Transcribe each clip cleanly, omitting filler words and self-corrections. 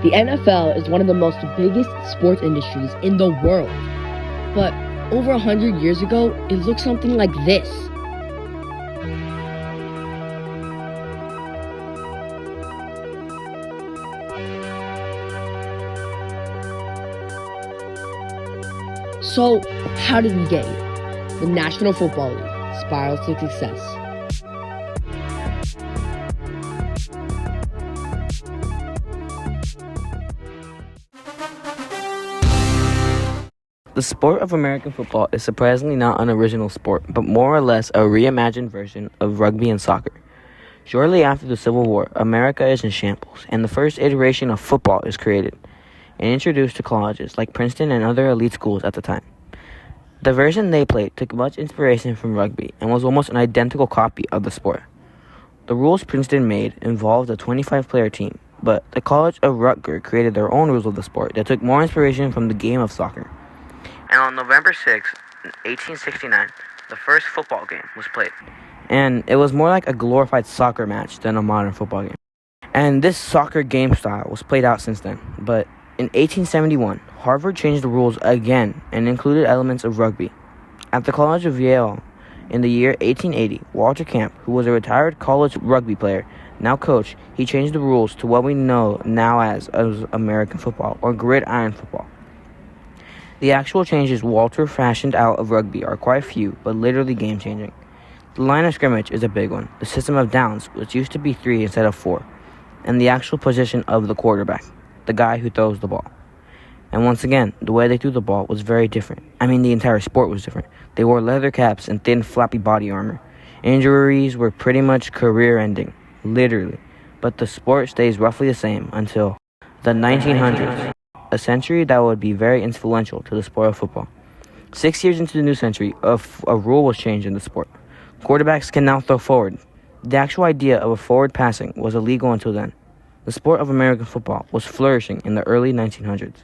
The NFL is one of the most biggest sports industries in the world. But over 100 years ago, it looked something like this. So, how did we get here? The National Football League spirals to success. The sport of American football is surprisingly not an original sport, but more or less a reimagined version of rugby and soccer. Shortly after the Civil War, America is in shambles, and the first iteration of football is created and introduced to colleges like Princeton and other elite schools at the time. The version they played took much inspiration from rugby and was almost an identical copy of the sport. The rules Princeton made involved a 25-player team, but the College of Rutgers created their own rules of the sport that took more inspiration from the game of soccer. And on November 6, 1869, the first football game was played. And it was more like a glorified soccer match than a modern football game. And this soccer game style was played out since then. But in 1871, Harvard changed the rules again and included elements of rugby. At the College of Yale, in the year 1880, Walter Camp, who was a retired college rugby player, now coach, he changed the rules to what we know now as American football or gridiron football. The actual changes Walter fashioned out of rugby are quite few, but literally game-changing. The line of scrimmage is a big one. The system of downs, which used to be 3 instead of 4, and the actual position of the quarterback, the guy who throws the ball. And once again, the way they threw the ball was very different. I mean, the entire sport was different. They wore leather caps and thin, flappy body armor. Injuries were pretty much career-ending, literally. But the sport stays roughly the same until the 1900s. A century that would be very influential to the sport of football. 6 years into the new century, a rule was changed in the sport. Quarterbacks can now throw forward. The actual idea of a forward passing was illegal until then. The sport of American football was flourishing in the early 1900s,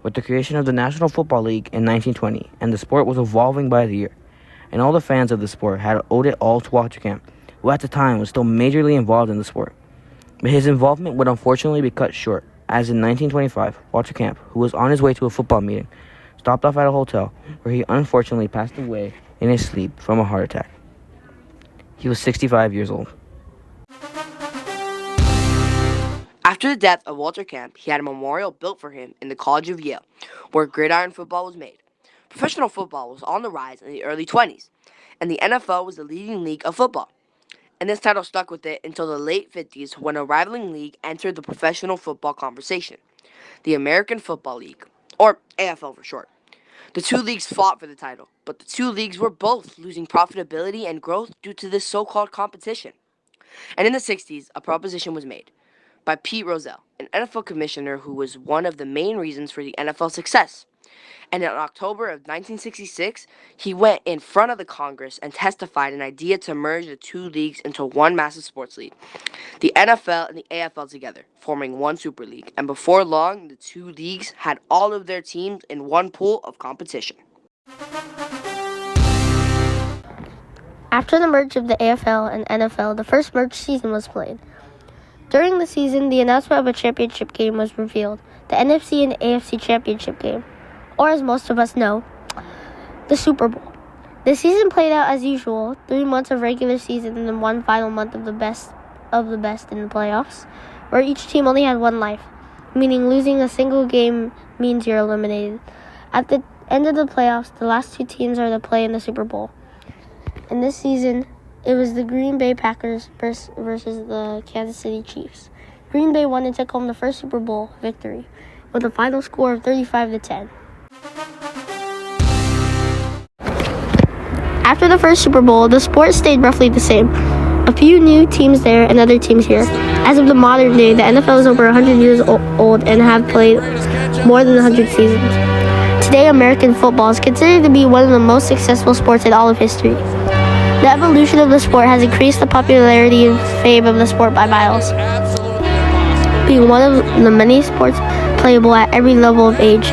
with the creation of the National Football League in 1920, and the sport was evolving by the year. And all the fans of the sport had owed it all to Walter Camp, who at the time was still majorly involved in the sport. But his involvement would unfortunately be cut short, as in 1925, Walter Camp, who was on his way to a football meeting, stopped off at a hotel where he unfortunately passed away in his sleep from a heart attack. He was 65 years old. After the death of Walter Camp, he had a memorial built for him in the College of Yale, where gridiron football was made. Professional football was on the rise in the early 20s, and the NFL was the leading league of football. And this title stuck with it until the late 50s when a rivaling league entered the professional football conversation, the American Football League, or AFL for short. The two leagues fought for the title, but the two leagues were both losing profitability and growth due to this so-called competition. And in the 60s, a proposition was made by Pete Rozelle, an NFL commissioner who was one of the main reasons for the NFL's success. And in October of 1966, he went in front of the Congress and testified an idea to merge the two leagues into one massive sports league, the NFL and the AFL together, forming one super league. And before long, the two leagues had all of their teams in one pool of competition. After the merge of the AFL and NFL, the first merged season was played. During the season, the announcement of a championship game was revealed, the NFC and AFC championship game, or as most of us know, the Super Bowl. The season played out as usual, 3 months of regular season and then one final month of the best in the playoffs, where each team only had one life, meaning losing a single game means you're eliminated. At the end of the playoffs, the last two teams are to play in the Super Bowl. In this season, it was the Green Bay Packers versus the Kansas City Chiefs. Green Bay won and took home the first Super Bowl victory with a final score of 35-10. After the first Super Bowl, the sport stayed roughly the same. A few new teams there and other teams here. As of the modern day, the NFL is over 100 years old and have played more than 100 seasons. Today, American football is considered to be one of the most successful sports in all of history. The evolution of the sport has increased the popularity and fame of the sport by miles, being one of the many sports playable at every level of age,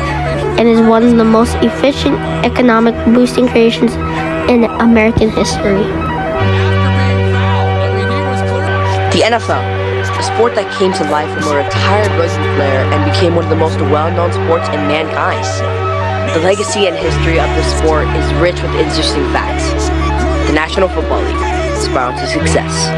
and is one of the most efficient economic boosting creations in American history. The NFL is a sport that came to life from a retired rugby player and became one of the most well-known sports in mankind. The legacy and history of the sport is rich with interesting facts. The National Football League is bound to success.